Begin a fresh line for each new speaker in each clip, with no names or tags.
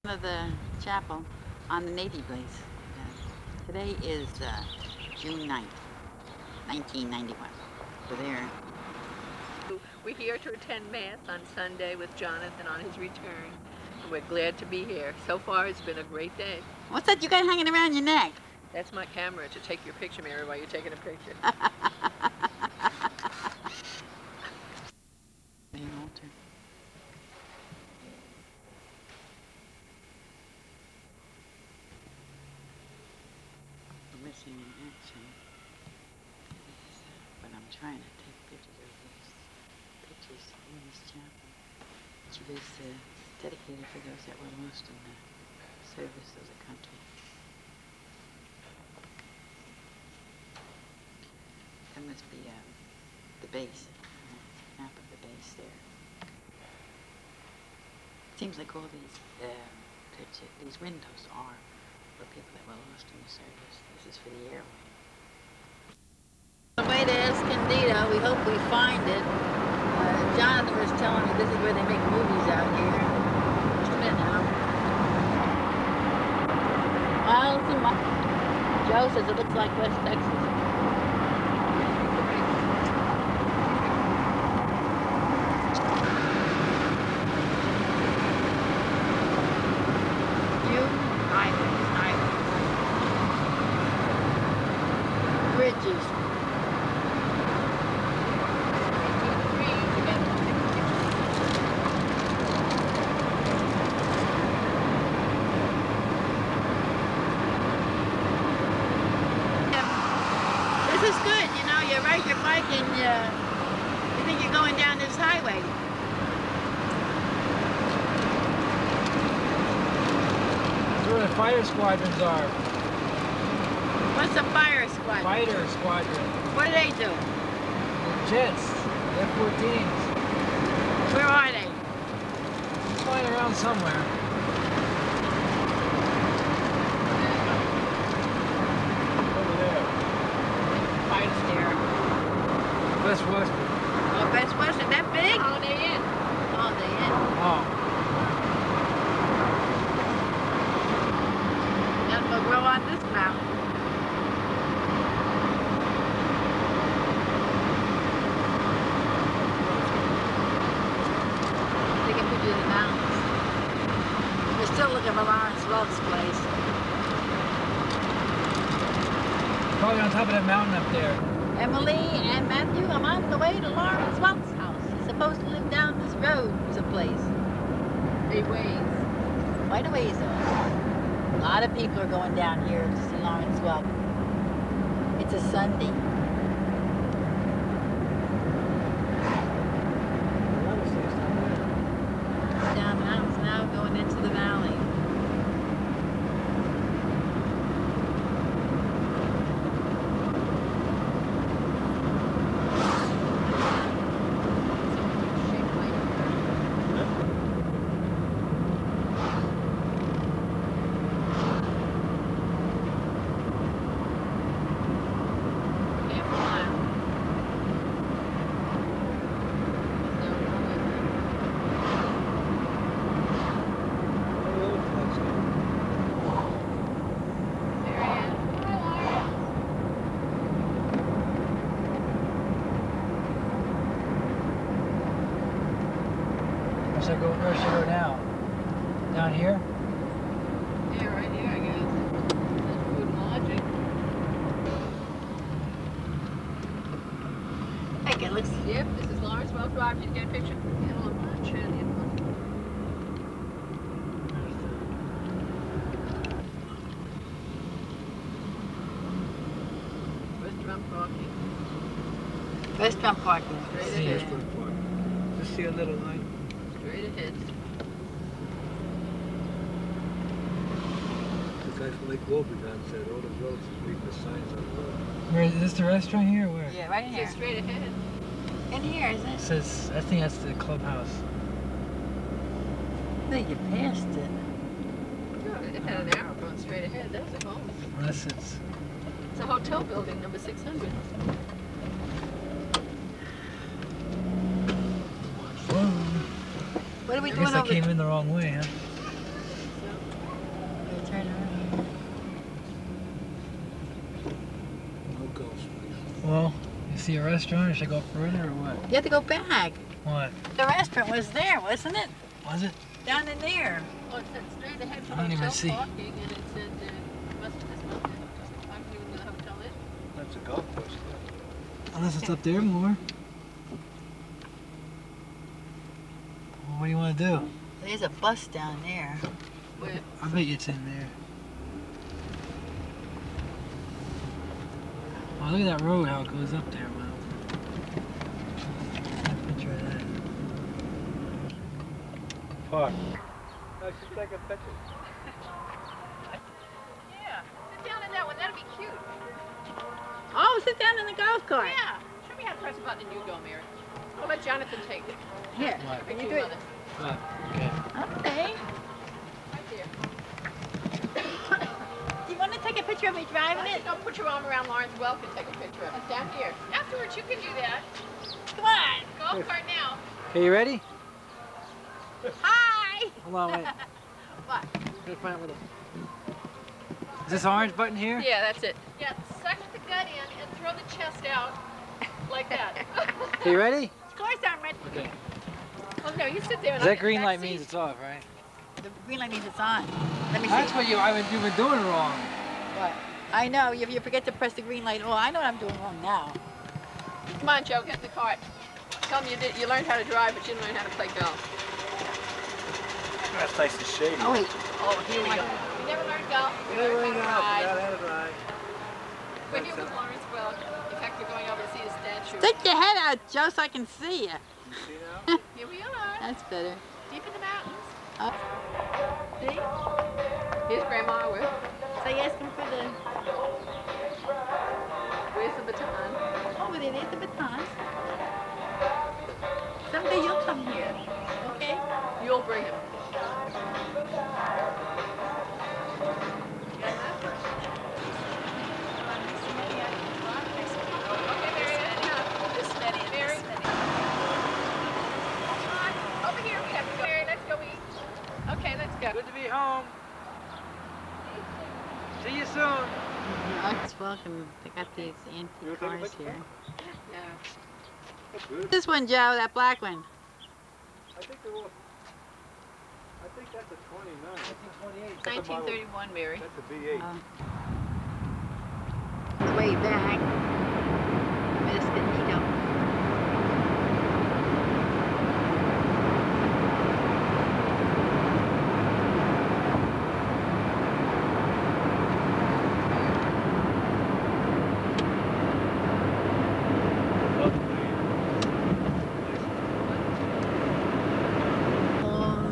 Of the chapel on the Navy base. Today is June 9th, 1991. We're there.
We're here to attend Mass on Sunday with Jonathan on his return. And we're glad to be here. So far, it's been a great day.
What's that you got hanging around your neck?
That's my camera to take your picture, Mary, while you're taking a picture.
Missing in action. But I'm trying to take pictures of those pictures in this chapel. She was dedicated for those that were lost in the service of the country. That must be the base, map of the base there. Seems like all these these windows are for people that were lost in the service. This is for the airway. On the way to Escondido, we hope we find it. Jonathan was telling me this is where they make movies out here. Just a minute now. Miles and miles. Joe says it looks like West Texas. Bridges. This is good, you know, you ride your bike and you think you're going down this highway.
That's where the fire squadrons are.
What's a fire squadron?
Fighter squadron.
What do they do?
The jets, the F-14s.
Where are they?
Flying around somewhere. Over there.
Right there.
West Western.
Oh, Best Western, that big?
Holiday Inn.
Holiday Inn.
Oh.
Nothing will grow on this mountain. Taking pictures of the mountains. We're still looking for Lawrence Welk's place.
Probably on top of that mountain up there.
Emily and Matthew, I'm on the way to Lawrence Welk's house. He's supposed to live down this road someplace.
A ways.
Quite a ways though. A lot of people are going down here to see Lawrence Welk. It's a Sunday. Down the mountains now, going into the valley.
Where should I go now? Down here?
Yeah, right here, I guess. That's food and lodging.
Heck, it looks...
Yep, this is Lawrence Welk Drive. Did you get a picture? Yeah, look, I'll show you. Restaurant parking.
Restaurant parking.
Straight
See
ahead.
it. Just see a little line.
Straight ahead.
The guy from Lake Wobegon said all the roads is reading the signs on the road.
Where is this the restaurant here or where?
Yeah, right in
It
here.
says straight ahead.
In here, isn't
It
it?
says, I think that's the clubhouse.
I think you passed it.
Yeah, it had an arrow going straight ahead. That's a home.
Unless it's...
It's a hotel building, number 600.
Whoa.
What are we
I
doing
guess I
over
came in the wrong way, huh?
So,
turn around.
No ghost.
Well, you see a restaurant, or should I go further, or what?
You have to go back.
What?
The restaurant was there, wasn't it?
Was it?
Down in there.
Well, it said straight ahead for
I don't even
hotel
see.
parking, and it said, must have this must have. I don't even know the hotel is.
That's a golf course. Yeah.
Unless it's up there more. Well, what do you want to do?
There's a bus down there.
Where?
I bet you it's in there. Oh, look at that road, how it goes up there, Miles. Picture of that.
Park. I should take a picture.
Yeah, sit down in that one. That'll be cute.
Oh, sit down in the golf cart.
Yeah. Show me how to press a button and you go, Mary. I'll let Jonathan take it.
Here.
What?
Can
Get
you
you
do it?
another.
What? Okay.
Okay.
Right there.
Do you want to take a picture of me driving it?
Don't put your arm around Lawrence Welk and take a picture of it. Down here. Afterwards, you can do that.
Come on.
Golf cart now.
Okay, you ready?
Hi.
Hold on, wait.
What?
Gotta find a little. Is this orange button here?
Yeah, that's it. Yeah, suck the gut in and throw the chest out like that.
Okay, you ready?
Of course I'm ready.
Okay.
Oh no, you sit there and
That green light means it's off, right?
The green light means it's on. Let me see.
That's what you've been doing wrong.
What? I know. If you forget to press the green light. Oh, I know what I'm doing wrong now.
Come on, Joe, get in the cart. Tell them you learned how to drive, but you didn't learn how to play golf.
That's nice and shady.
Oh, wait.
Oh, here we go. You never learned golf. You learned how to ride. We're here with Lawrence Welk. In fact, we're going over to see his statue.
Stick your head out, Joe, so I can see you.
You see now?
Here we are,
That's better.
deep in the mountains.
Oh. See?
Here's Grandma with.
So you ask him for the...
Where's the baton?
Over there, there's the baton. Someday you'll come here, okay?
You'll bring him. Okay, Mary, this Mary. Over here, we have to go. Mary, let's go eat. Okay, let's go.
Good to be home. See you soon.
It's welcome. They got these antique cars here.
Yeah.
This one, Joe, that black one.
I think they're all. I think that's a 29. I think 28.
1931, Mary.
That's a V8.
Way back. Mesquite.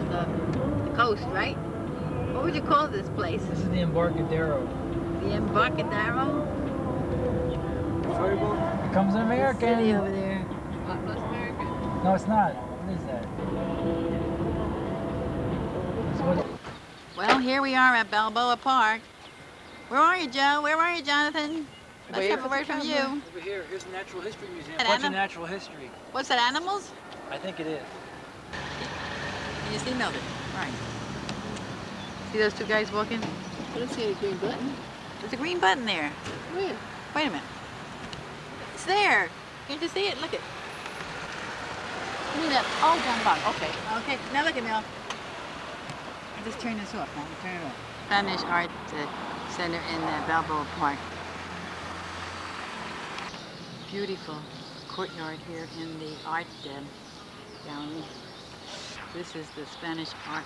The coast, right? What would you call this place?
This is the Embarcadero.
The Embarcadero?
Here comes an
City
American.
over there.
God bless America.
No, it's not. What is that? It's what
Well, here we are at Balboa Park. Where are you, Joe? Where are you, Jonathan? Let's
Wait
have a
for
word
the
from you.
camera.
over here. Here's the Natural History Museum.
An
A bunch of
anim-
natural history.
What's that, animals?
I think it is.
You just emailed it. Right. See those two guys walking?
I don't see any green button.
There's a green button there.
Where?
Wait a minute. It's there. Can't you see it? Look it. You need that. Oh, down the bottom. Okay. Okay. Now look at me. I'll just turn this off. Now turn it off. Spanish Art Center in Balboa Park. Beautiful courtyard here in the art gallery. This is the Spanish Art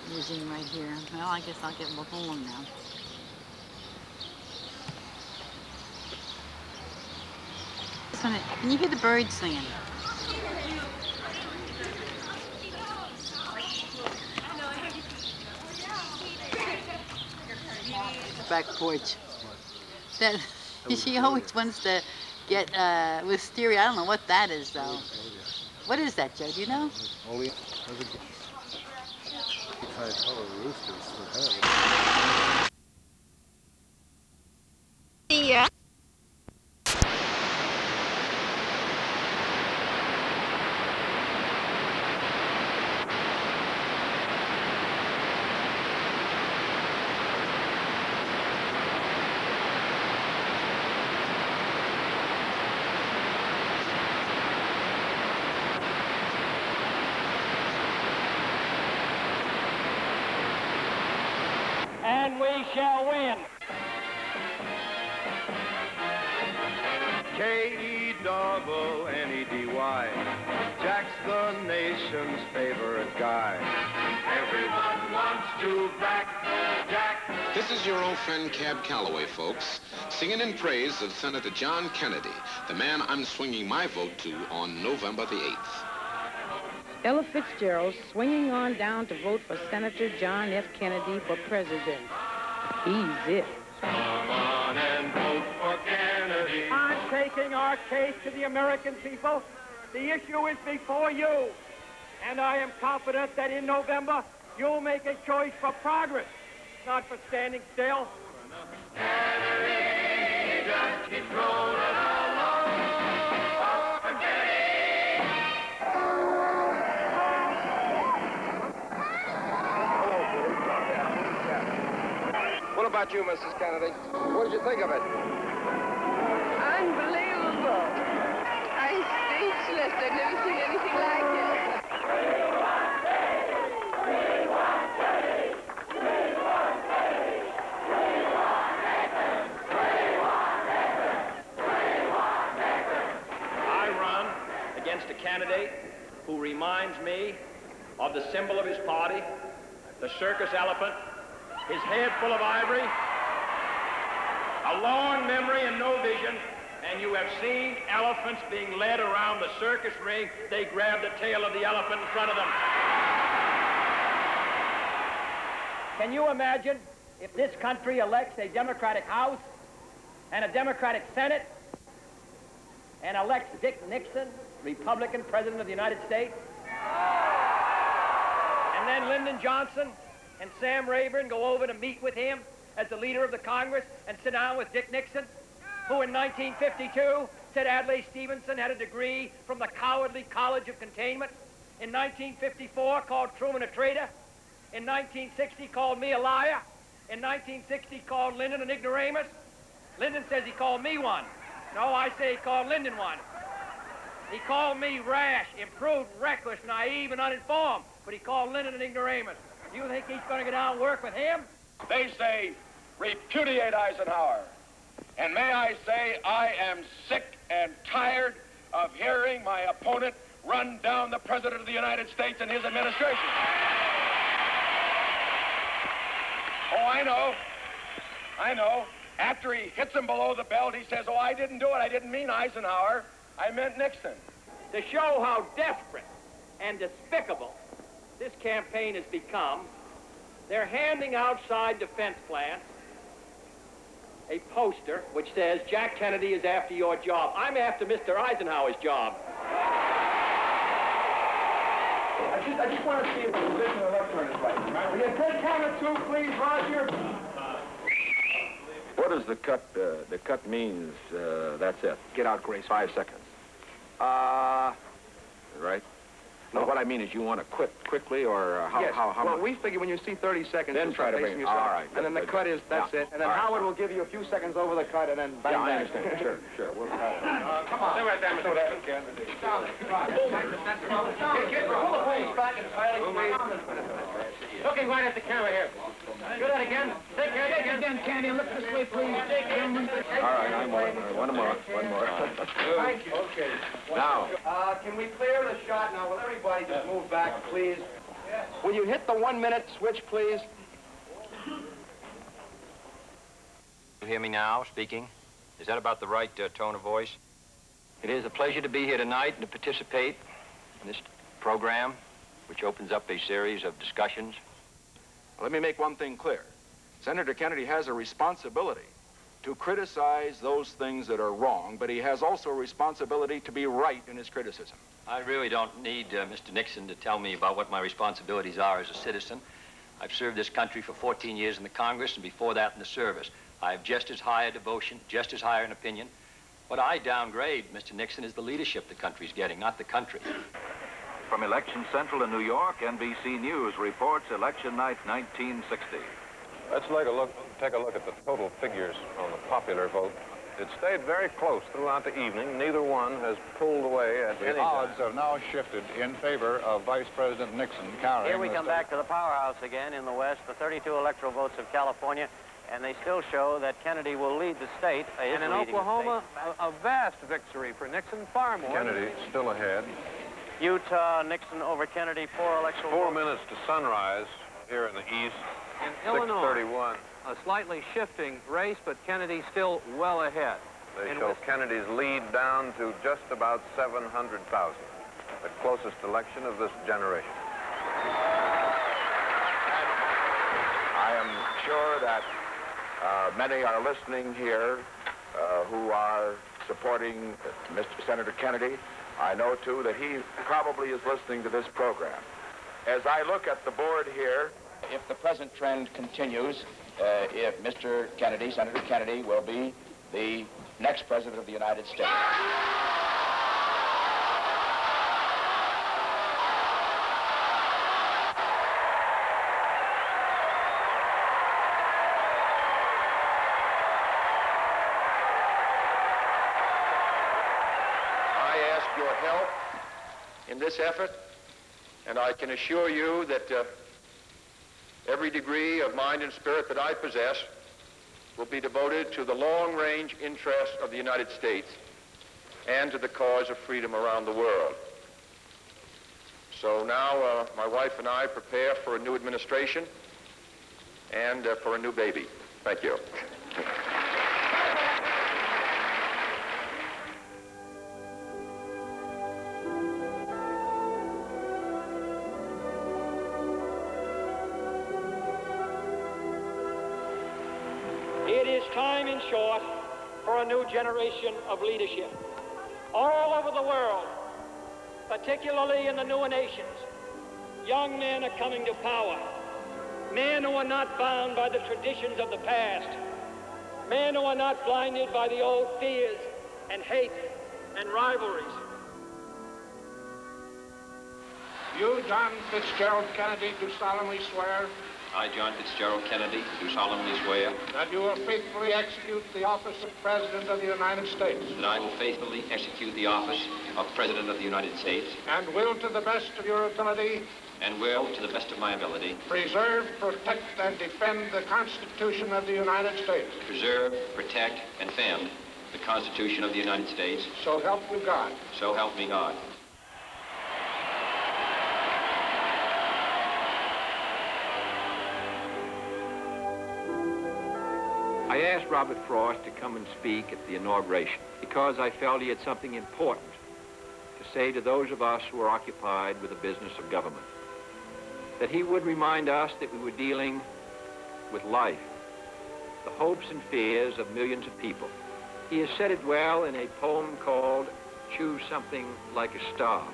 Museum right here. Well, I guess I'll get home now. Can you hear the birds singing? Back porch. That she always wants to get wisteria. I don't know what that is though. What is that, Joe? Do you know?
Only. Roosters.
Yeah.
and we shall win.
K-E-double-N-E-D-Y. Jack's the nation's favorite guy. Everyone wants to back Jack.
This is your old friend Cab Calloway, folks, singing in praise of Senator John Kennedy, the man I'm swinging my vote to on November the 8th.
Ella Fitzgerald swinging on down to vote for Senator John F. Kennedy for president. He's it.
Come on and vote for Kennedy.
I'm taking our case to the American people. The issue is before you. And I am confident that in November, you'll make a choice for progress, not for standing still.
Kennedy, just keep rolling along. Vote for Kennedy.
What about you, Mrs. Kennedy? What did you think of it?
Unbelievable. I'm speechless. I've never seen anything like it.
I run against a candidate who reminds me of the symbol of his party, the circus elephant, his head full of ivory, a long memory and no vision, and you have seen elephants being led around the circus ring. They grab the tail of the elephant in front of them. Can you imagine if this country elects a Democratic House and a Democratic Senate and elects Dick Nixon, Republican President of the United States, and then Lyndon Johnson and Sam Rayburn go over to meet with him as the leader of the Congress and sit down with Dick Nixon, who in 1952 said Adlai Stevenson had a degree from the Cowardly College of Containment, in 1954 called Truman a traitor, in 1960 called me a liar, in 1960 called Lyndon an ignoramus. Lyndon says he called me one. No, I say he called Lyndon one. He called me rash, imprudent, reckless, naive, and uninformed, but he called Lyndon an ignoramus. You think he's going to get down and work with him?
They say, repudiate Eisenhower. And may I say, I am sick and tired of hearing my opponent run down the President of the United States and his administration. Oh, I know. After he hits him below the belt, he says, oh, I didn't do it. I didn't mean Eisenhower. I meant Nixon.
To show how desperate and despicable this campaign has become, they're handing outside defense plants a poster which says, Jack Kennedy is after your job. I'm after Mr. Eisenhower's job. I just want to see if the position of the left turn is right. Will you take camera 2, please, Roger?
What does the cut, the cut means, that's it?
Get out, Grace.
5 seconds. Right? No, what I mean is you want to quit quickly, or how
Well,
much?
we figure when you see 30 seconds,
Then
you
try to
start
bring
pacing
it.
yourself.
All right,
And then the
good,
cut
good.
is, that's
Yeah.
it. And then
All right.
Howard will give you a few seconds over the cut, and then bang,
Yeah, I
bang.
understand. Sure. We'll try it.
Come on. Stay right there, Mr. Pull the phones back and silence, please. Looking right at the camera here. Do that again. Take care again, Candy. Look this way, please.
All right, I'm one more.
Thank you. Okay.
Now.
Can we clear the shot now? Will everybody just move back, please? Will you hit the 1-minute switch, please?
You hear me now, speaking? Is that about the right tone of voice? It is a pleasure to be here tonight and to participate in this program, which opens up a series of discussions.
Let me make one thing clear. Senator Kennedy has a responsibility to criticize those things that are wrong, but he has also a responsibility to be right in his criticism.
I really don't need Mr. Nixon to tell me about what my responsibilities are as a citizen. I've served this country for 14 years in the Congress, and before that in the service. I have just as high a devotion, just as high an opinion. What I downgrade, Mr. Nixon, is the leadership the country's getting, not the country.
From Election Central in New York, NBC News reports election night 1960.
Let's take a look at the total figures on the popular vote. It stayed very close throughout the evening. Neither one has pulled away at any
The odds
time.
have now shifted in favor of Vice President Nixon carrying.
Here we come
the
back to the powerhouse again in the West, the 32 electoral votes of California, and they still show that Kennedy will lead the state.
And in Oklahoma, a vast victory for Nixon, far more. Kennedy still ahead.
Utah, Nixon over Kennedy, 4 electoral
4
votes.
minutes to sunrise here in the East.
In Illinois,
6:31.
a slightly shifting race, but Kennedy still well ahead.
They
In
show
Wis-
Kennedy's lead down to just about 700,000, the closest election of this generation.
I am sure that many are listening here who are supporting Mr. Senator Kennedy. I know, too, that he probably is listening to this program. As I look at the board here, if the present trend continues, if Mr. Kennedy, Senator Kennedy, will be the next president of the United States.
I ask your help in this effort, and I can assure you that every degree of mind and spirit that I possess will be devoted to the long-range interests of the United States and to the cause of freedom around the world. So now my wife and I prepare for a new administration and for a new baby. Thank you.
It is time, in short, for a new generation of leadership. All over the world, particularly in the newer nations, young men are coming to power. Men who are not bound by the traditions of the past. Men who are not blinded by the old fears and hate and rivalries.
You, John Fitzgerald Kennedy, do solemnly swear
I, John Fitzgerald Kennedy, do solemnly swear
that you will faithfully execute the office of President of the United States
that I will faithfully execute the office of President of the United States
and will, to the best of your ability,
and will, to the best of my ability,
preserve, protect, and defend the Constitution of the United States.
preserve, protect, and defend the Constitution of the United States.
So help you God.
So help me God.
I asked Robert Frost to come and speak at the inauguration because I felt he had something important to say to those of us who are occupied with the business of government. That he would remind us that we were dealing with life, the hopes and fears of millions of people. He has said it well in a poem called Choose Something Like a Star,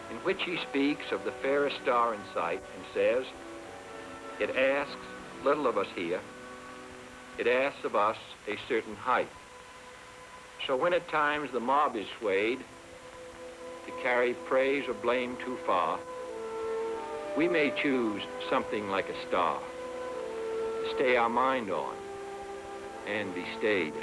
in which he speaks of the fairest star in sight and says, it asks little of us here. It asks of us a certain height. So when at times the mob is swayed to carry praise or blame too far, we may choose something like a star to stay our mind on and be stayed.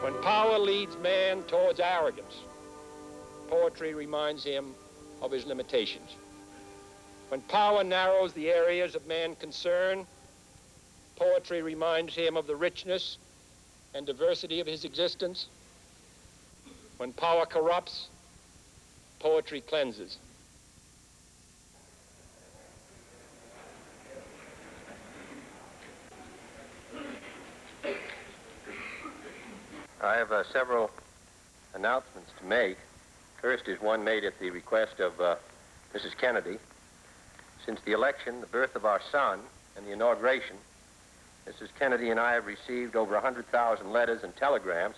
When power leads man towards arrogance, poetry reminds him of his limitations. When power narrows the areas of man's concern, poetry reminds him of the richness and diversity of his existence. When power corrupts, poetry cleanses.
I have several announcements to make. First is one made at the request of Mrs. Kennedy. Since the election, the birth of our son, and the inauguration, Mrs. Kennedy and I have received over 100,000 letters and telegrams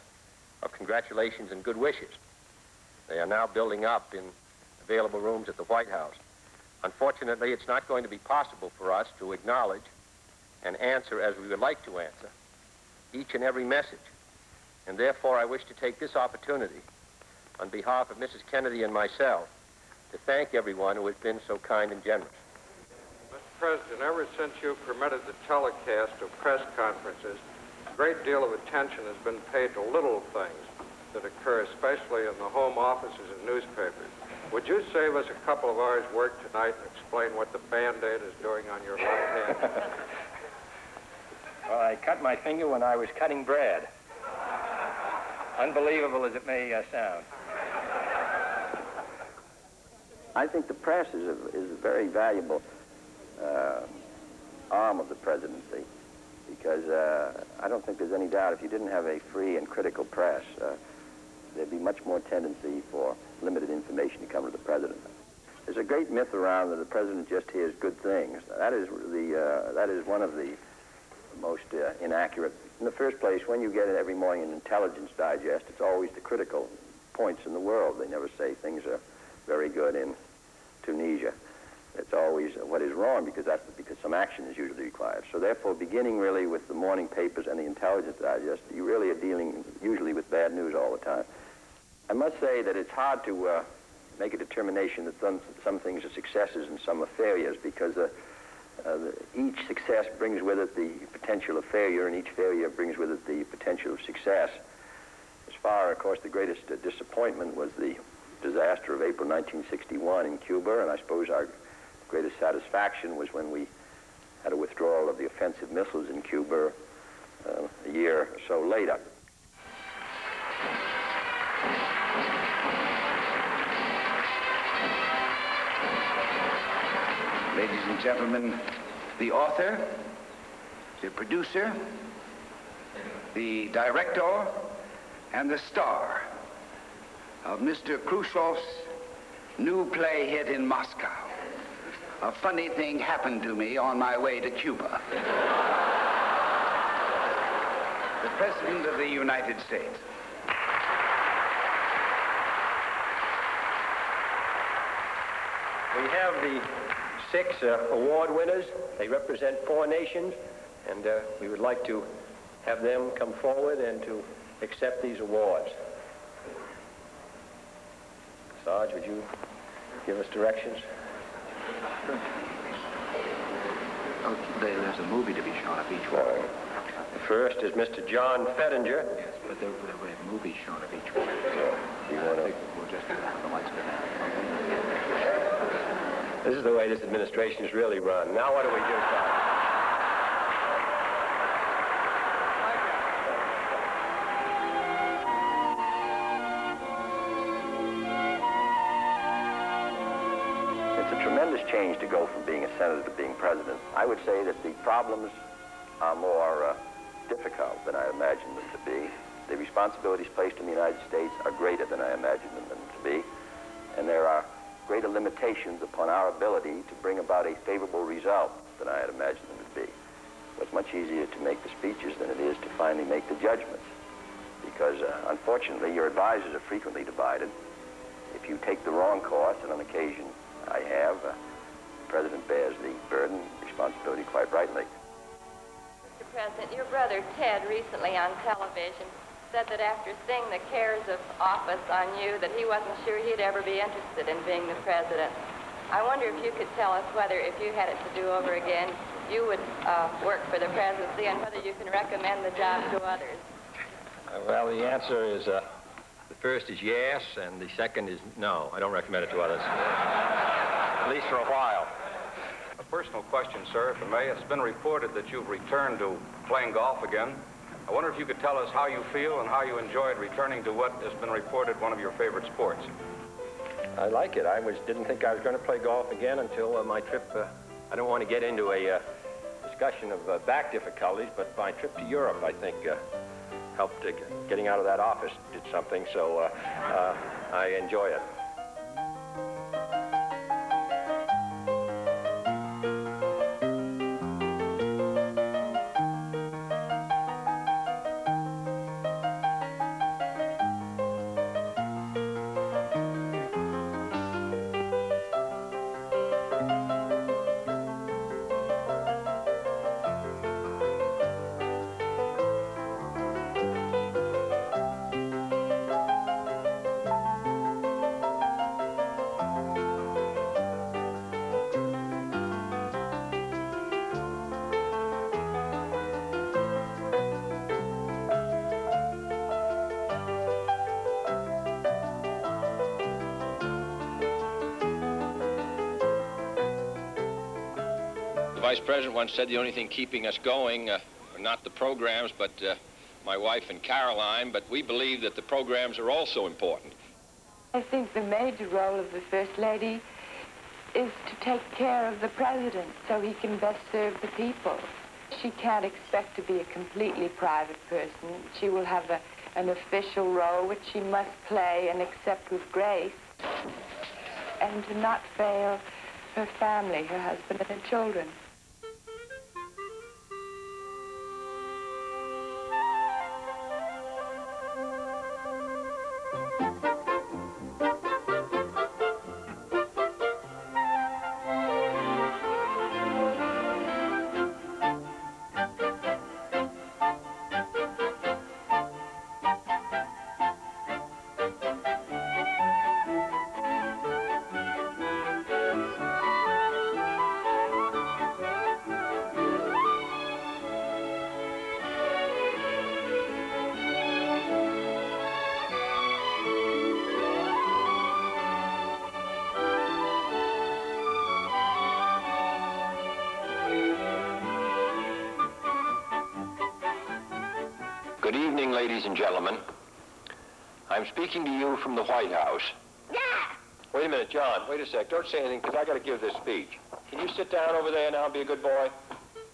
of congratulations and good wishes. They are now building up in available rooms at the White House. Unfortunately, it's not going to be possible for us to acknowledge and answer as we would like to answer
each and every message. And therefore, I wish to take this opportunity, on behalf of Mrs. Kennedy and myself, to thank everyone who has been so kind and generous.
Mr. President, ever since you permitted the telecast of press conferences, a great deal of attention has been paid to little things that occur, especially in the home offices and newspapers. Would you save us a couple of hours' work tonight and explain what the Band-Aid is doing on your left hand?
Well, I cut my finger when I was cutting bread. Unbelievable as it may sound.
I think the press is a very valuable arm of the presidency, because I don't think there's any doubt if you didn't have a free and critical press, there'd be much more tendency for limited information to come to the president. There's a great myth around that the president just hears good things. That is one of the most inaccurate. In the first place, when you get it every morning an Intelligence Digest, it's always the critical points in the world. They never say things are very good in Tunisia. It's always what is wrong, because some action is usually required. So therefore, beginning really with the morning papers and the Intelligence Digest, you really are dealing usually with bad news all the time. I must say that it's hard to make a determination that some things are successes and some are failures, because each success brings with it the potential of failure, and each failure brings with it the potential of success. As far, of course, the greatest disappointment was the disaster of April 1961 in Cuba, and I suppose our greatest satisfaction was when we had a withdrawal of the offensive missiles in Cuba a year or so later.
Ladies and gentlemen, the author, the producer, the director, and the star of Mr. Khrushchev's new play hit in Moscow. A funny thing happened to me on my way to Cuba. The President of the United States.
We have the 6 award winners. They represent 4 nations, and we would like to have them come forward and to accept these awards. Sarge, would you give us directions?
Oh, there's a movie to be shown of each one.
The first is Mr. John Fettinger.
Yes, but there will be a movie shown of each one.
You want to?
We'll just do that when the lights go down.
This is the way this administration is really run. Now what do we do, Sarge?
Change to go from being a senator to being president. I would say that the problems are more difficult than I imagined them to be. The responsibilities placed in the United States are greater than I imagined them to be, and there are greater limitations upon our ability to bring about a favorable result than I had imagined them to be. It's much easier to make the speeches than it is to finally make the judgments, because unfortunately your advisors are frequently divided. If you take the wrong course, and on occasion I have, the President bears the burden, responsibility quite rightly.
Mr. President, your brother Ted recently on television said that after seeing the cares of office on you, that he wasn't sure he'd ever be interested in being the president. I wonder if you could tell us whether, if you had it to do over again, you would work for the presidency, and whether you can recommend the job to others.
Well, the answer is, the first is yes, and the second is no. I don't recommend it to others. At least for a while.
A personal question, sir, if I may. It's been reported that you've returned to playing golf again. I wonder if you could tell us how you feel and how you enjoyed returning to what has been reported one of your favorite sports.
I like it. I didn't think I was going to play golf again until my trip. I don't want to get into a discussion of back difficulties, but my trip to Europe, I think, helped getting out of that office did something, so I enjoy it. Vice President once said the only thing keeping us going are not the programs, but my wife and Caroline, but we believe that the programs are also important.
I think the major role of the First Lady is to take care of the President so he can best serve the people. She can't expect to be a completely private person. She will have an official role which she must play and accept with grace, and to not fail her family, her husband and her children.
Good evening, ladies and gentlemen. I'm speaking to you from the White House. Wait a minute, John. Wait a sec. Don't say anything, because I got to give this speech. Can you sit down over there now and be a good boy?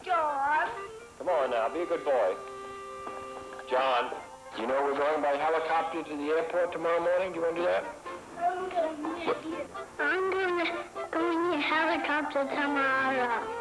John.
Come on now, be a good boy. John, you know we're going by helicopter to the airport tomorrow morning. Do you want to do that?
I'm going to go in the helicopter tomorrow.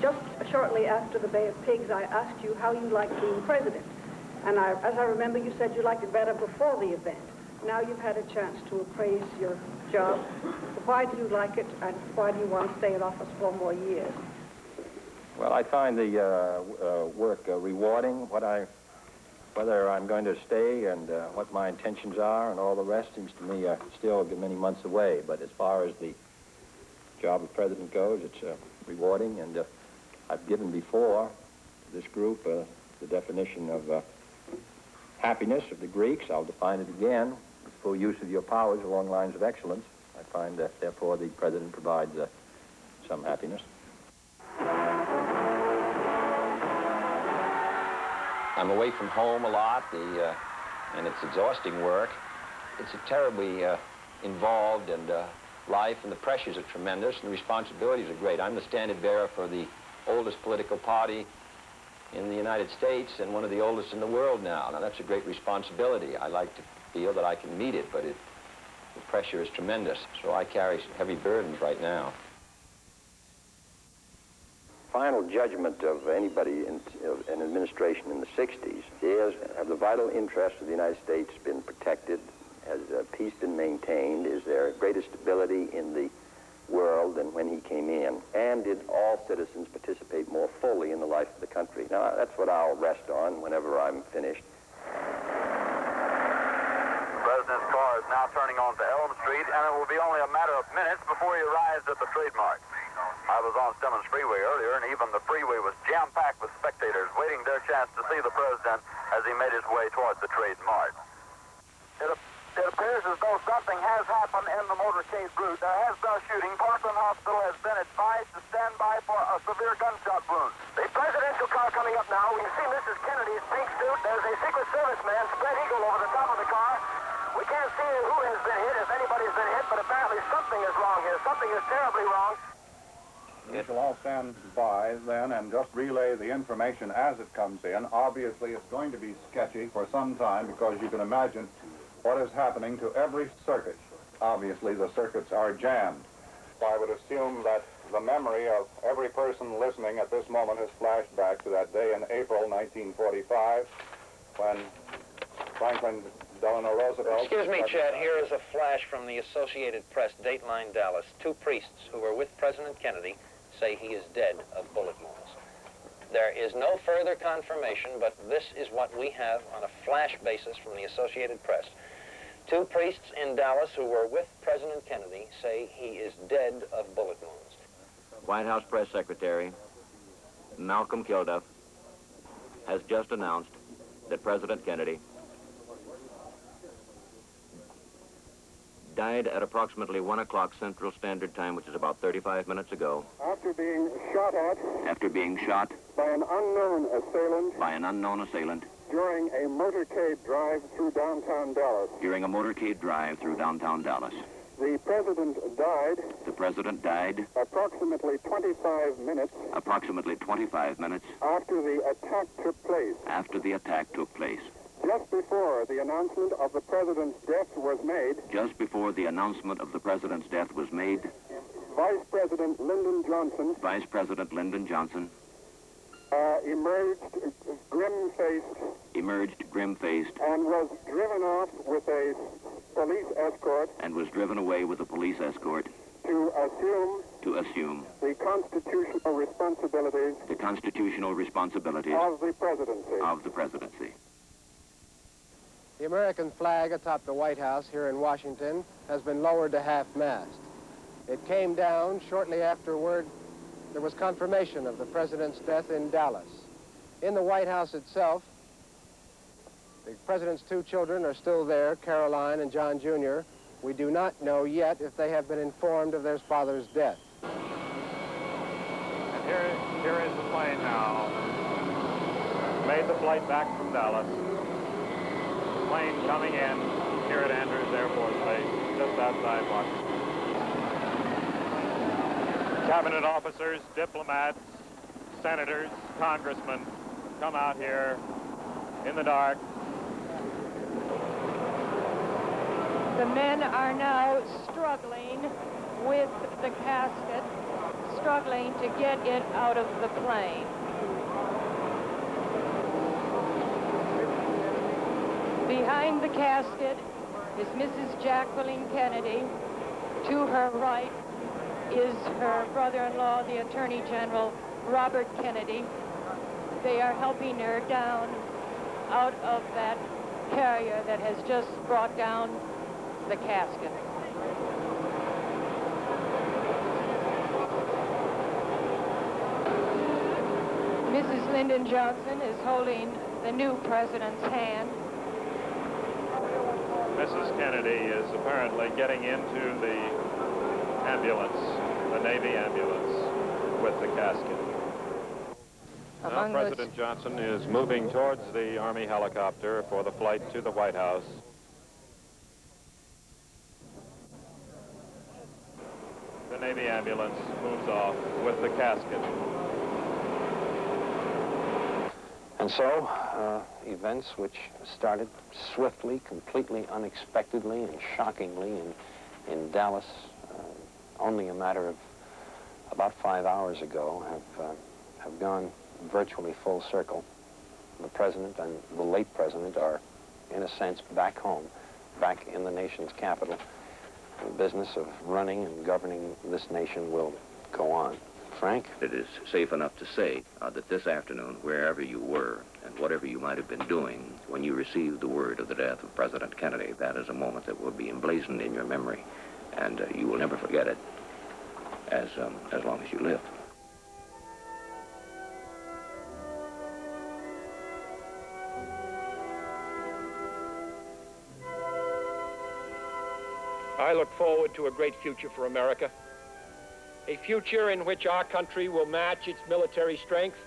Just shortly after the Bay of Pigs, I asked you how you liked being president. And as I remember, you said you liked it better before the event. Now you've had a chance to appraise your job. Why do you like it, and why do you want to stay in office 4 more years?
Well, I find the work rewarding. Whether I'm going to stay and what my intentions are and all the rest seems to me still many months away. But as far as the job of president goes, it's rewarding, and I've given before to this group the definition of happiness of the Greeks. I'll define it again: with full use of your powers along lines of excellence. I find that, therefore, the president provides some happiness.
I'm away from home a lot, and it's exhausting work. It's a terribly involved and life, and the pressures are tremendous, and the responsibilities are great. I'm the standard bearer for the oldest political party in the United States and one of the oldest in the world now. Now, that's a great responsibility. I like to feel that I can meet it, but the pressure is tremendous, so I carry some heavy burdens right now.
Final judgment of anybody in an administration in the 60s is, have the vital interests of the United States been protected? Has peace been maintained? Is there greater stability in the world than when he came in? And did all citizens participate more fully in the life of the country? Now, that's what I'll rest on whenever I'm finished.
The President's car is now turning onto Elm Street, and it will be only a matter of minutes before he arrives at the Trade Mart. I was on Stemmons Freeway earlier, and even the freeway was jam-packed with spectators waiting their chance to see the President as he made his way towards the Trade Mart. It appears as though something has happened in the motorcade route. There has been a shooting. Parkland Hospital has been advised to stand by for a severe gunshot wound. The presidential car coming up now. We can see Mrs. Kennedy's pink suit. There's a Secret Service man, spread eagle, over the top of the car. We can't see who has been hit, if anybody's been hit, but apparently something is wrong here. Something is terribly wrong.
We shall all stand by then and just relay the information as it comes in. Obviously, it's going to be sketchy for some time because you can imagine what is happening to every circuit obviously the circuits are jammed. I would assume that the memory of every person listening at this moment has flashed back to that day in April 1945 when Franklin Delano Roosevelt...
Excuse me, Chad. Here is a flash from the Associated Press, Dateline Dallas. 2 priests who were with President Kennedy say he is dead of bullet wounds. There is no further confirmation, but this is what we have on a flash basis from the Associated Press. 2 priests in Dallas who were with President Kennedy say he is dead of bullet wounds.
White House Press Secretary Malcolm Kilduff has just announced that President Kennedy died at approximately 1 o'clock Central Standard Time, which is about 35 minutes ago.
After being shot at...
After being shot...
By an unknown assailant...
By an unknown assailant...
During a motorcade drive through downtown Dallas.
During a motorcade drive through downtown Dallas.
The president died...
The president died...
Approximately 25 minutes...
Approximately 25 minutes...
After the attack took place.
After the attack took place.
Just before the announcement of the president's death was made...
Just before the announcement of the president's death was made...
Vice President Lyndon Johnson...
Vice President Lyndon Johnson...
emerged grim-faced...
Emerged grim-faced...
And was driven off with a police escort...
And was driven away with a police escort...
To assume...
The
constitutional responsibilities...
The constitutional responsibilities...
Of the presidency.
Of the presidency.
The American flag atop the White House here in Washington has been lowered to half-mast. It came down shortly afterward. There was confirmation of the president's death in Dallas. In the White House itself, the president's 2 children are still there, Caroline and John Jr. We do not know yet if they have been informed of their father's death.
And here is the plane now. Made the flight back from Dallas. Plane coming in here at Andrews Air Force Base, just outside Washington. Cabinet officers, diplomats, senators, congressmen come out here in the dark.
The men are now struggling with the casket, struggling to get it out of the plane. Behind the casket is Mrs. Jacqueline Kennedy. To her right is her brother-in-law, the Attorney General, Robert Kennedy. They are helping her down out of that carrier that has just brought down the casket. Mrs. Lyndon Johnson is holding the new president's hand.
Mrs. Kennedy is apparently getting into the ambulance, the Navy ambulance, with the casket. Now President Johnson is moving towards the Army helicopter for the flight to the White House. The Navy ambulance moves off with the casket.
And so, events which started swiftly, completely unexpectedly, and shockingly in Dallas only a matter of about 5 hours ago have gone virtually full circle. The president and the late president are, in a sense, back home, back in the nation's capital. The business of running and governing this nation will go on. Frank?
It is safe enough to say that this afternoon, wherever you were and whatever you might have been doing when you received the word of the death of President Kennedy, that is a moment that will be emblazoned in your memory, and you will never forget it as long as you live.
I look forward to a great future for America. A future in which our country will match its military strength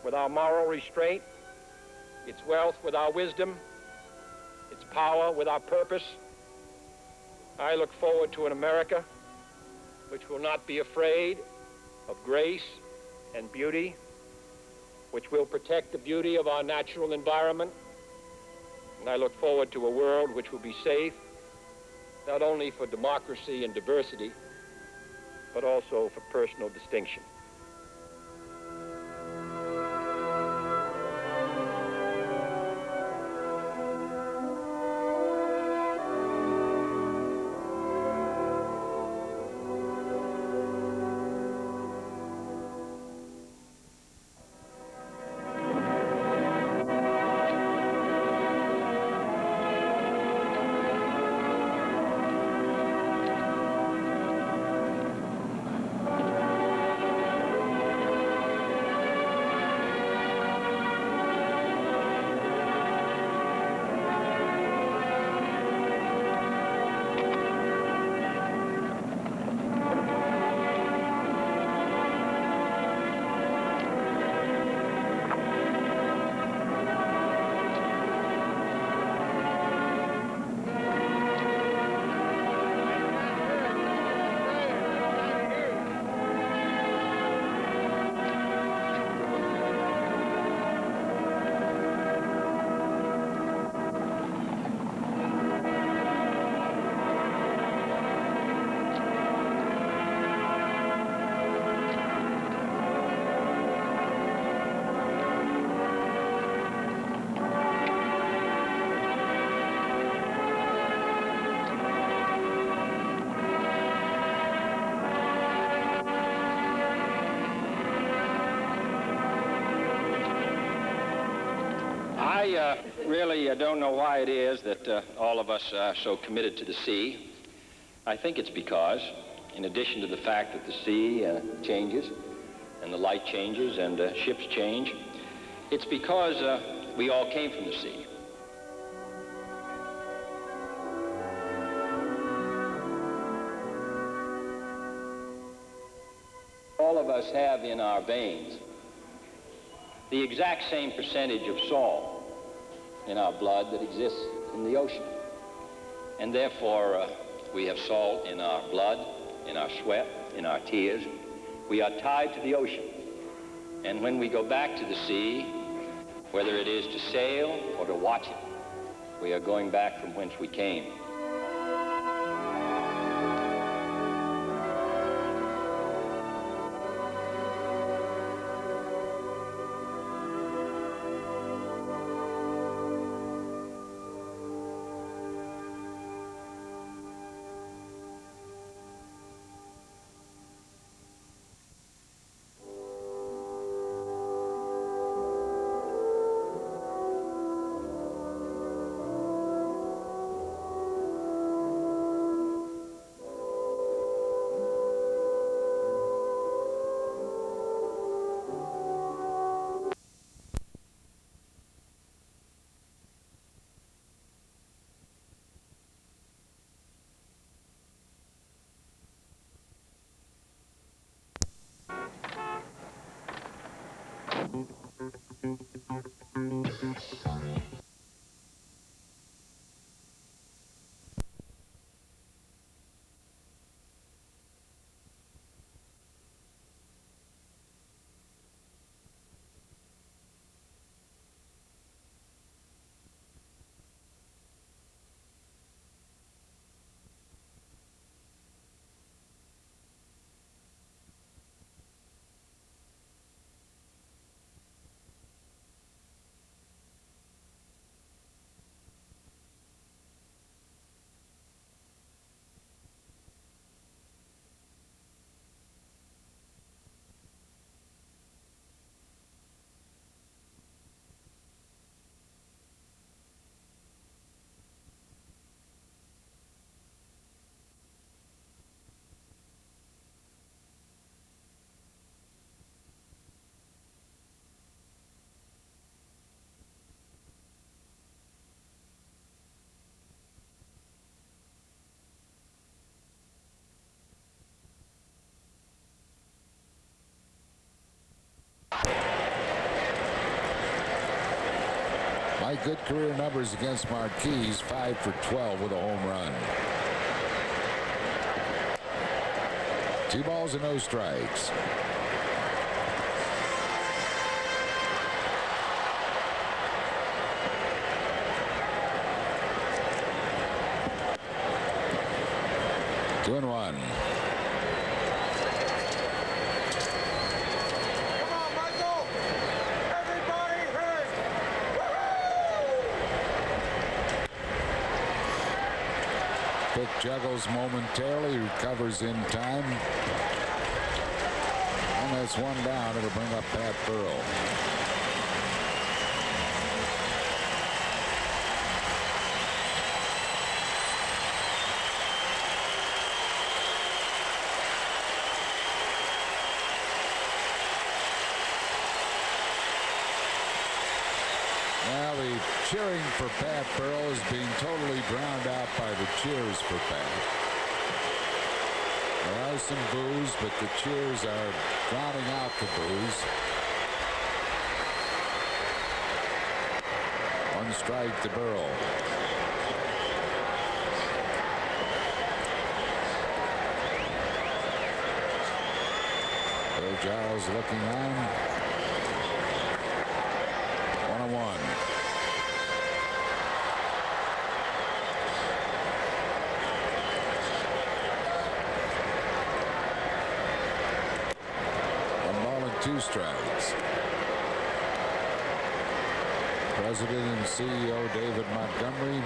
with our moral restraint, its wealth with our wisdom, its power with our purpose. I look forward to an America which will not be afraid of grace and beauty, which will protect the beauty of our natural environment. And I look forward to a world which will be safe not only for democracy and diversity, but also for personal distinction.
I really don't know why it is that all of us are so committed to the sea. I think it's because, in addition to the fact that the sea changes, and the light changes, and ships change, it's because we all came from the sea. All of us have in our veins the exact same percentage of salt in our blood that exists in the ocean. And therefore, we have salt in our blood, in our sweat, in our tears. We are tied to the ocean. And when we go back to the sea, whether it is to sail or to watch it, we are going back from whence we came.
My good career numbers against Marquis, 5 for 12 with a home run. 2 balls and no strikes. 2-1. Pick juggles momentarily, recovers in time. And that's one down. It'll bring up Pat Burrell. Now the cheering for Pat Burrell is being totally drowned out by the cheers for Pat. There are some boos, but the cheers are drowning out the boos. One strike to Burrell. Bill Giles looking on. 1-1. Two strikes. President and CEO David Montgomery.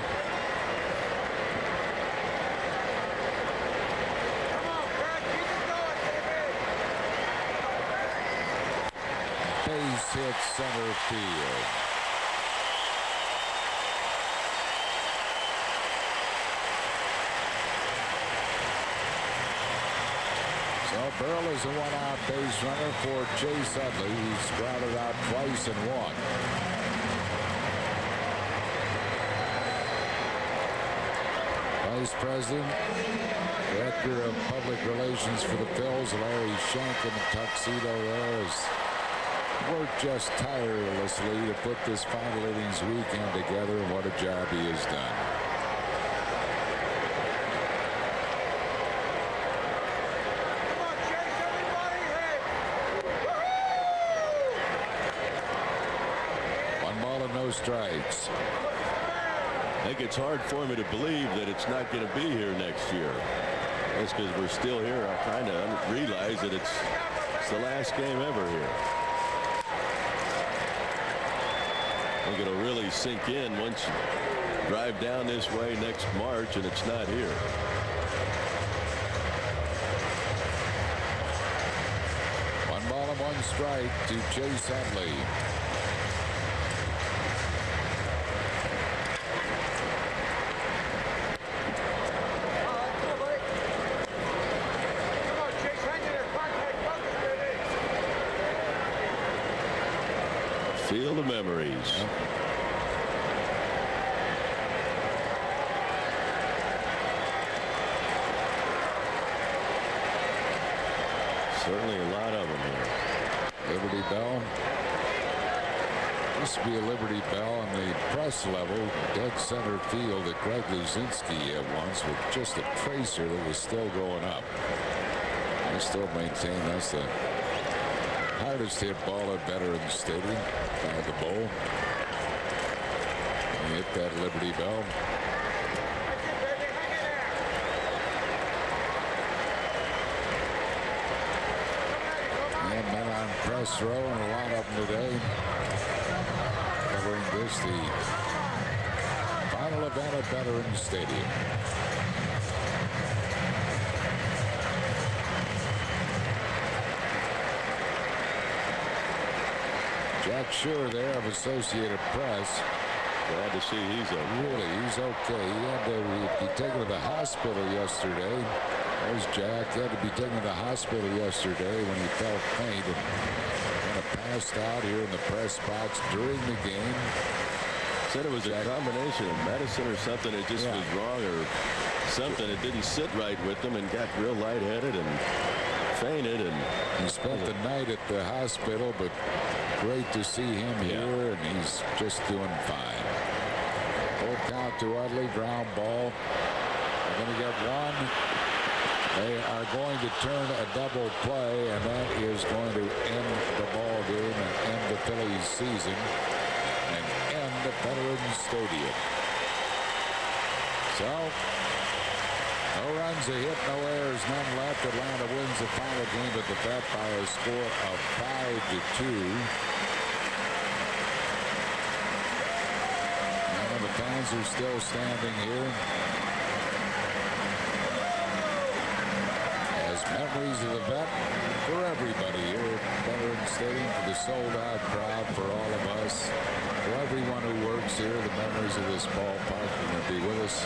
Base hit center field. So Burrell is a one-out base runner for Chase Utley. He's grounded out twice and won. Vice President, Director of Public Relations for the Phils, Larry Shank in the tuxedo there, has worked just tirelessly to put this final innings weekend together, and what a job he has done. No strikes.
I think it's hard for me to believe that it's not going to be here next year. That's because we're still here. I'm trying to realize that it's the last game ever here. I think it'll really sink in once you drive down this way next March and it's not here.
One ball and one strike to Chase Utley.
Field of memories. Certainly a lot of them here.
Liberty Bell. Used to be a Liberty Bell on the press level, dead center field that Greg Luzinski had once with just a tracer that was still going up. I still maintain that's the hardest hit ball at Veterans Stadium by the Bowl. And hit that Liberty Bell. And men on press row, and a lot of them today. Covering this, the final event at Veterans Stadium. Jack Shure there of Associated Press.
Glad to see he's
he's okay. He had to be taken to the hospital yesterday. There's Jack. He had to be taken to the hospital yesterday when he felt faint and kind of passed out here in the press box during the game.
Said it was a combination of medicine or something. It just was wrong or something. It didn't sit right with him and got real lightheaded and fainted. And
he spent the night at the hospital, but great to see him here, and he's just doing fine. Full count to Utley, ground ball. They're going to get one. They are going to turn a double play, and that is going to end the ball game and end the Phillies season and end the Veterans Stadium. So No runs, a hit, no errors, none left. Atlanta wins the final game at the Vet by a score of 5-2. And the fans are still standing here as memories of the Vet for everybody here at Veterans Stadium, for the sold-out crowd, for all of us, for everyone who works here. The memories of this ballpark are going to be with us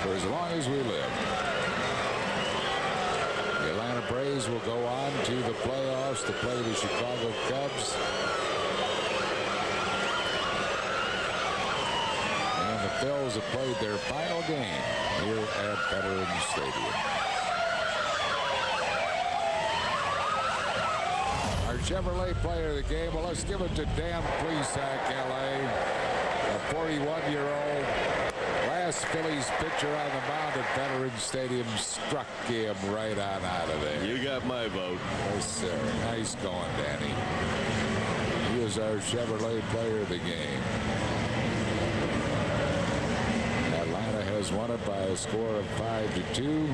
for as long as we live. The Atlanta Braves will go on to the playoffs to play the Chicago Cubs. And the Phils have played their final game here at Veterans Stadium. Our Chevrolet player of the game, well, let's give it to Dan Plesac, L.A., a 41-year-old. Last Phillies pitcher on the mound at Veterans Stadium struck him right on out of there.
You got my vote.
Yes, sir. Nice going, Danny. He is our Chevrolet player of the game. Atlanta has won it by a score of 5-2.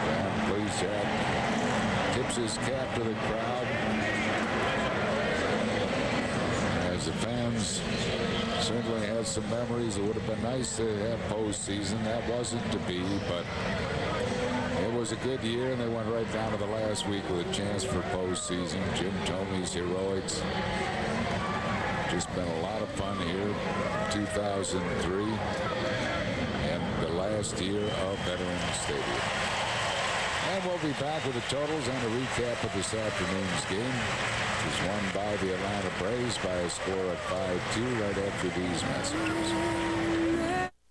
Dan Plesac tips his cap to the crowd. The fans certainly had some memories. It would have been nice to have postseason. That wasn't to be, but it was a good year, and they went right down to the last week with a chance for postseason. Jim Thome's heroics. Just been a lot of fun here. 2003 and the last year of Veterans Stadium. And we'll be back with the totals and a recap of this afternoon's game. It was won by the Atlanta Braves by a score of 5-2 right after these messages.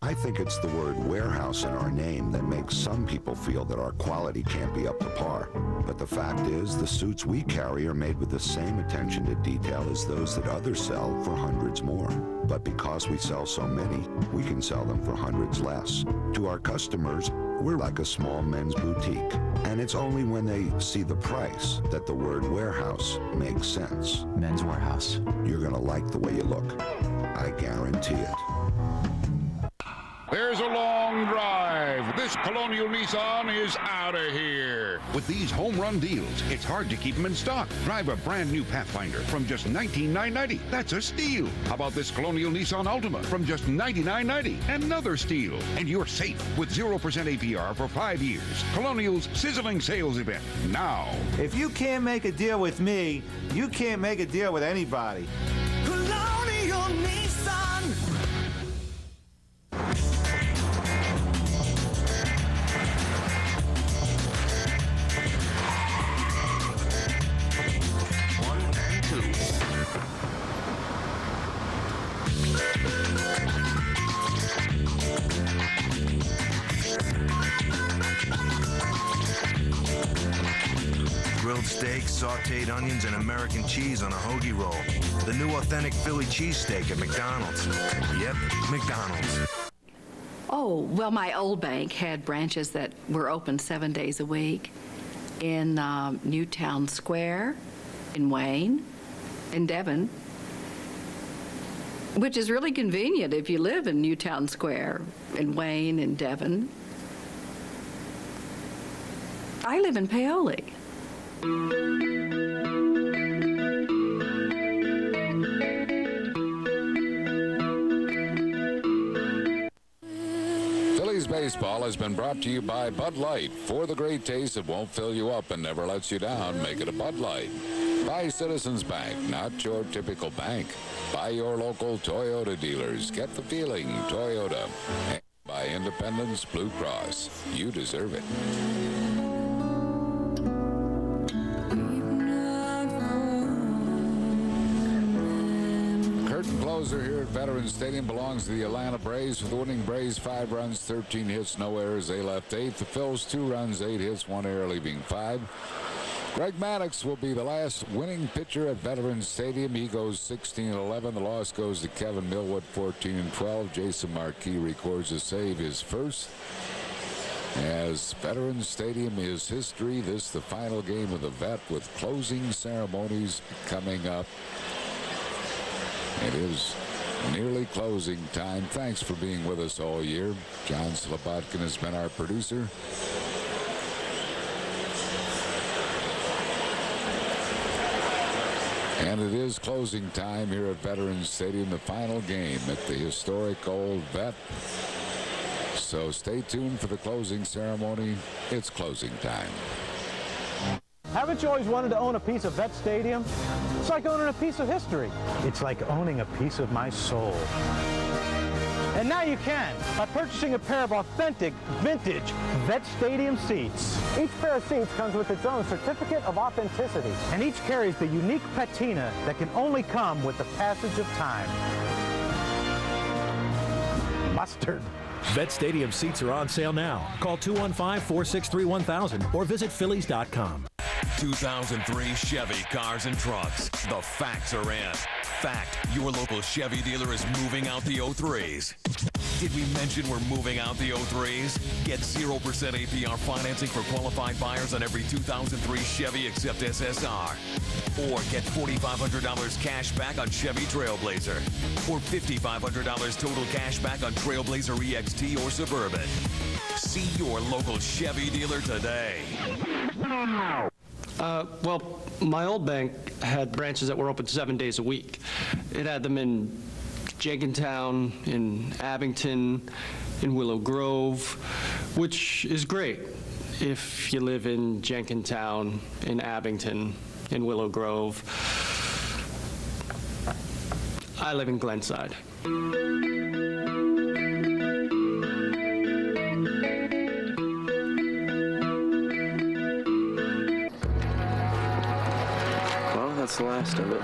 I think it's the word warehouse in our name that makes some people feel that our quality can't be up to par. But the fact is, the suits we carry are made with the same attention to detail as those that others sell for hundreds more. But because we sell so many, we can sell them for hundreds less. To our customers, we're like a small men's boutique. And it's only when they see the price that the word warehouse makes sense. Men's Warehouse. You're gonna like the way you look. I guarantee it.
There's a long drive. This Colonial Nissan is out of here. With these home run deals, it's hard to keep them in stock. Drive a brand new Pathfinder from just $19,990. That's a steal. How about this Colonial Nissan Altima from just $99.90? Another steal. And you're safe with 0% APR for 5 years. Colonial's sizzling sales event now.
If you can't make a deal with me, you can't make a deal with anybody.
Colonial Nissan.
Grilled steak, sauteed onions, and American cheese on a hoagie roll. The new authentic Philly cheesesteak at McDonald's. Yep, McDonald's.
Oh, well, my old bank had branches that were open 7 days a week in Newtown Square, in Wayne, in Devon, which is really convenient if you live in Newtown Square, in Wayne, in Devon. I live in Paoli.
Phillies baseball has been brought to you by Bud Light. For the great taste that won't fill you up and never lets you down, make it a Bud Light. By Citizens Bank, not your typical bank. By your local Toyota dealers. Get the feeling, Toyota. And by Independence Blue Cross. You deserve it. Curtain closer here at Veterans Stadium belongs to the Atlanta Braves. With the winning Braves, 5 runs, 13 hits, no errors. They left 8th. The Phils, 2 runs, 8 hits, 1 error, leaving 5. Greg Maddux will be the last winning pitcher at Veterans Stadium. He goes 16-11. The loss goes to Kevin Millwood, 14-12. Jason Marquis records a save, his first. As Veterans Stadium is history, this the final game of the Vet with closing ceremonies coming up. It is Nearly closing time. Thanks for being with us all year. John Slobodkin has been our producer. And it is closing time here at Veterans Stadium, the final game at the historic old Vet. So stay tuned for the closing ceremony. It's closing time.
Haven't you always wanted to own a piece of Vet Stadium? It's like owning a piece of history. It's like owning a piece of my soul. And now you can by purchasing a pair of authentic, vintage Vet Stadium seats. Each pair of seats comes with its own certificate of authenticity, and each carries the unique patina that can only come with the passage of time. Mustard.
Vet Stadium seats are on sale now. Call 215-463-1000 or visit Phillies.com.
2003 Chevy Cars and Trucks. The facts are in. Fact, your local Chevy dealer is moving out the 03s. Did we mention we're moving out the 03s? Get 0% APR financing for qualified buyers on every 2003 Chevy except SSR. Or get $4,500 cash back on Chevy Trailblazer. Or $5,500 total cash back on Trailblazer EXT or Suburban. See your local Chevy dealer today.
Well, my old bank had branches that were open 7 days a week. It had them in Jenkintown, in Abington, in Willow Grove, which is great if you live in Jenkintown, in Abington, in Willow Grove. I live in Glenside.
That's the last of it.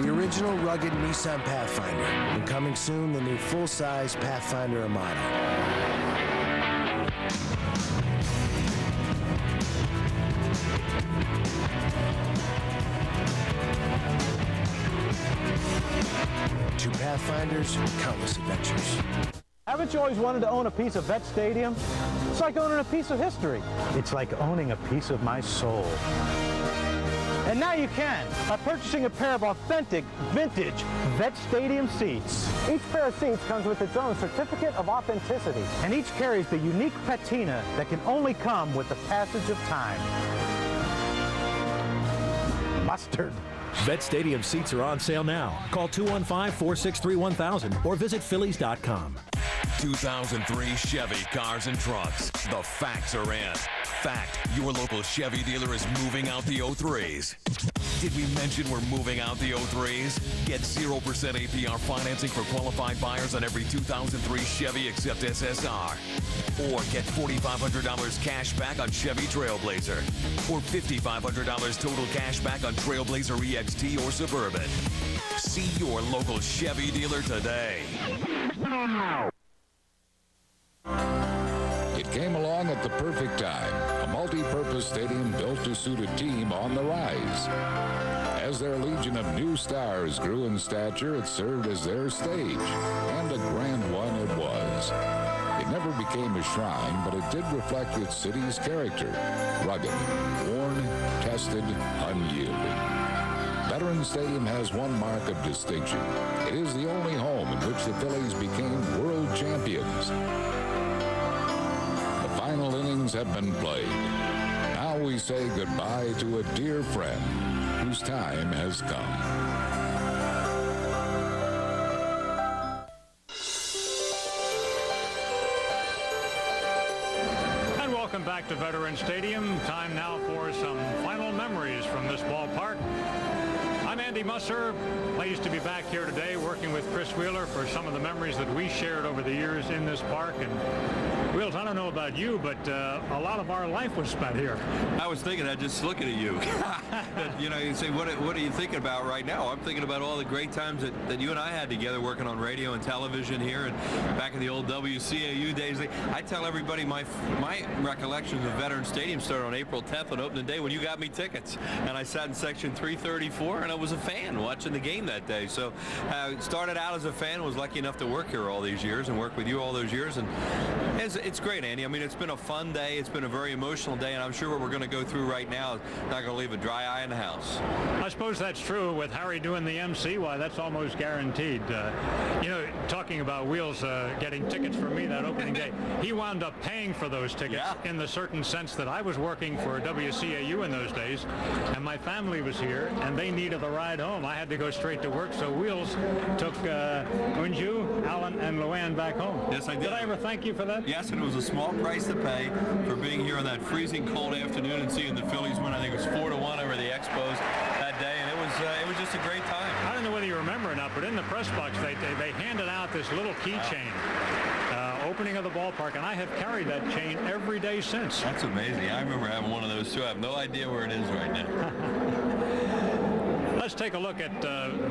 The original rugged Nissan Pathfinder, and coming soon, the new full-size Pathfinder Armada. Two Pathfinders, countless adventures.
Haven't you always wanted to own a piece of Vet Stadium? It's like owning a piece of history. It's like owning a piece of my soul. And now you can by purchasing a pair of authentic, vintage Vet Stadium seats. Each pair of seats comes with its own certificate of authenticity, and each carries the unique patina that can only come with the passage of time. Mustard.
Vet Stadium seats are on sale now. Call 215-463-1000 or visit Phillies.com.
2003 Chevy Cars and Trucks. The facts are in. Fact, your local Chevy dealer is moving out the 03s. Did we mention we're moving out the 03s? Get 0% APR financing for qualified buyers on every 2003 Chevy except SSR. Or get $4,500 cash back on Chevy Trailblazer. Or $5,500 total cash back on Trailblazer EXT or Suburban. See your local Chevy dealer today.
It came along at the perfect time. A multi-purpose stadium built to suit a team on the rise. As their legion of new stars grew in stature, it served as their stage, and a grand one it was. It never became a shrine, but it did reflect its city's character. Rugged, worn, tested, unyielding. Veterans Stadium has one mark of distinction. It is the only home in which the Phillies became world champions. The final innings have been played. Now we say goodbye to a dear friend whose time has come.
Welcome back to Veterans Stadium. Time now for some final memories from this ballpark. I'm Andy Musser. Pleased to be back here today working with Chris Wheeler for some of the memories that we shared over the years in this park. And Wheels, I don't know about you, but a lot of our life was spent here.
I was thinking that just looking at you. You know, you say, what are you thinking about right now? I'm thinking about all the great times that you and I had together working on radio and television here and back in the old WCAU days. I tell everybody my recollections of Veterans Stadium started on April 10th on opening day when you got me tickets. And I sat in section 334, and it was a fan watching the game that day. So started out as a fan, was lucky enough to work here all these years and work with you all those years. And it's great, Andy. I mean, it's been a fun day. It's been a very emotional day, and I'm sure what we're going to go through right now is not going to leave a dry eye in the house.
I suppose that's true. With Harry doing the MC, why, that's almost guaranteed. You know, talking about Wheels getting tickets for me that opening day, he wound up paying for those tickets in the certain sense that I was working for WCAU in those days, and my family was here, and they needed the ride home. I had to go straight to work, so Wheels took Unju, Alan, and Luann back home.
Yes, I did.
Did I ever thank you for that?
Yes, and it was a small price to pay for being here on that freezing cold afternoon and seeing the Phillies win. I think it was 4-1 over the Expos that day, and it was just a great time.
I don't know whether you remember or not, but in the press box they handed out this little keychain. Opening of the ballpark, and I have carried that chain every day since.
That's amazing. I remember having one of those too. I have no idea where it is right now.
Let's take a look at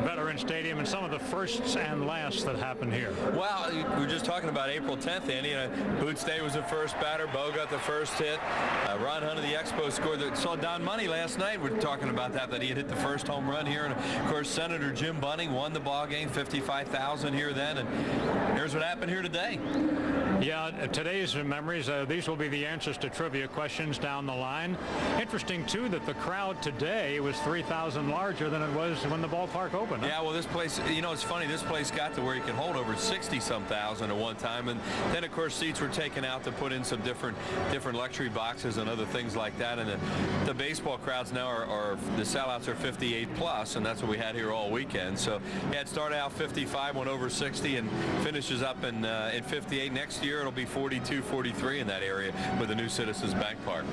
Veterans Stadium and some of the firsts and lasts that happened here.
Well, we were just talking about April 10th, Andy. Boots Day was the first batter. Bo got the first hit. Ron Hunt of the Expos scored. Saw Don Money last night. We were talking about that he had hit the first home run here. And, of course, Senator Jim Bunning won the ball game, 55,000 here then. And here's what happened here today.
Yeah, today's memories, these will be the answers to trivia questions down the line. Interesting, too, that the crowd today was 3,000 larger than it was when the ballpark opened.
Yeah, well, this place, you know, it's funny. This place got to where you could hold over 60-some thousand at one time. And then, of course, seats were taken out to put in some different luxury boxes and other things like that. And the baseball crowds now are the sellouts are 58 plus, and that's what we had here all weekend. So, yeah, it started out 55, went over 60, and finishes up in 58. Next year, it'll be 42, 43 in that area with the new Citizens Bank Park.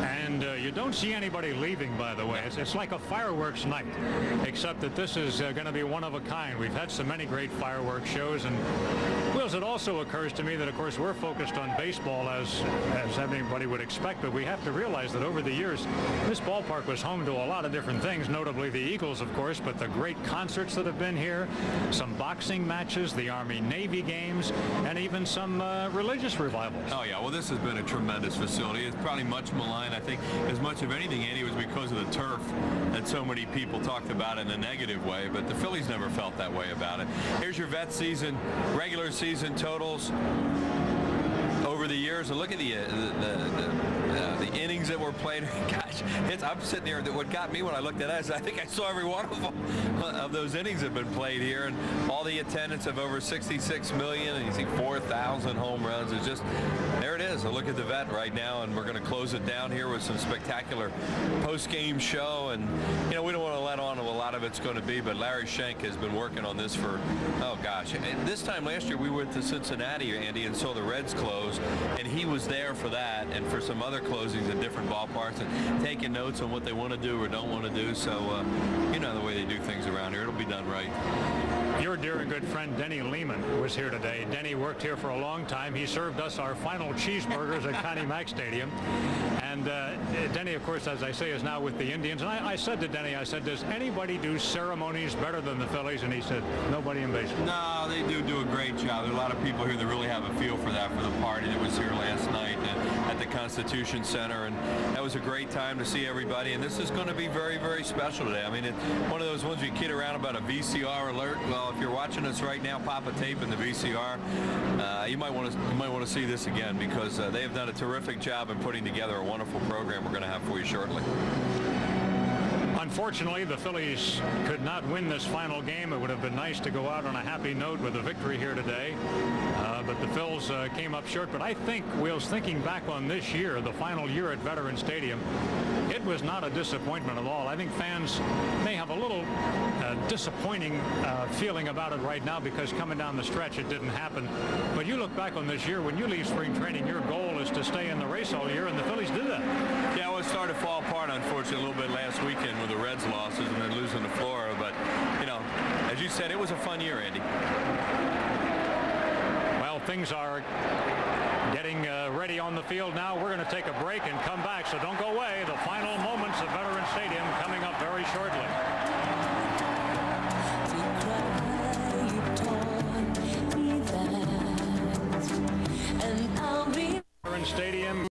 And you don't see anybody leaving, by the way. It's like a fireworks night, except that this is going to be one of a kind. We've had so many great fireworks shows, and Wheels, it also occurs to me that, of course, we're focused on baseball as everybody would expect, but we have to realize that over the years, this ballpark was home to a lot of different things, notably the Eagles, of course, but the great concerts that have been here, some boxing matches, the Army-Navy games, and even some religious revivals.
Oh, yeah. Well, this has been a tremendous facility. It's probably much maligned. I think as much of anything, Andy, was because of the turf that so many people talked about in a negative way, but the Phillies never felt that way about it. Here's your vet season, regular season totals over the years. And look at the innings that were played. Gosh, I'm sitting here. What got me when I looked at it is I think I saw every one of them of those innings have been played here, and all the attendance of over 66 million, and you see 4,000 home runs. It's just, there it is. A look at the vet right now, and we're going to close it down here with some spectacular post-game show. And you know, we don't want to let on to a lot of it's going to be, but Larry Schenk has been working on this for, oh gosh, and this time last year we went to Cincinnati, Andy, and saw the Reds close, and he was there for that and for some other closings at different ballparks and taking notes on what they want to do or don't want to do. So you know the way they do things around here, it'll be done right.
Your dear and good friend Denny Lehman was here today. Denny worked here for a long time. He served us our final cheeseburgers at Connie Mack Stadium. And Denny, of course, as I say, is now with the Indians. And I said to Denny, I said, does anybody do ceremonies better than the Phillies? And he said, nobody in baseball.
No, they do a great job. There are a lot of people here that really have a feel for that, for the party that was here last night at the Constitution Center. And that was a great time to see everybody. And this is going to be very, very special today. I mean, it's one of those ones you kid around about a VCR alert. Well, if you're watching us right now, pop a tape in the VCR. You might want to see this again, because they have done a terrific job in putting together a wonderful program we're going to have for you shortly.
Unfortunately, the Phillies could not win this final game. It would have been nice to go out on a happy note with a victory here today. But the Phils came up short. But I think, Wheels, thinking back on this year, the final year at Veterans Stadium, it was not a disappointment at all. I think fans may have a little disappointing feeling about it right now, because coming down the stretch it didn't happen. But you look back on this year, when you leave spring training, your goal is to stay in the race all year, and the Phillies did that.
Yeah, well, it started to fall apart, unfortunately, a little bit last weekend with the Reds losses and then losing to Florida. But, you know, as you said, it was a fun year, Andy.
Well, things are getting ready on the field now. We're going to take a break and come back, so don't go away. The final moments of Veterans Stadium coming up very shortly. Veterans Stadium.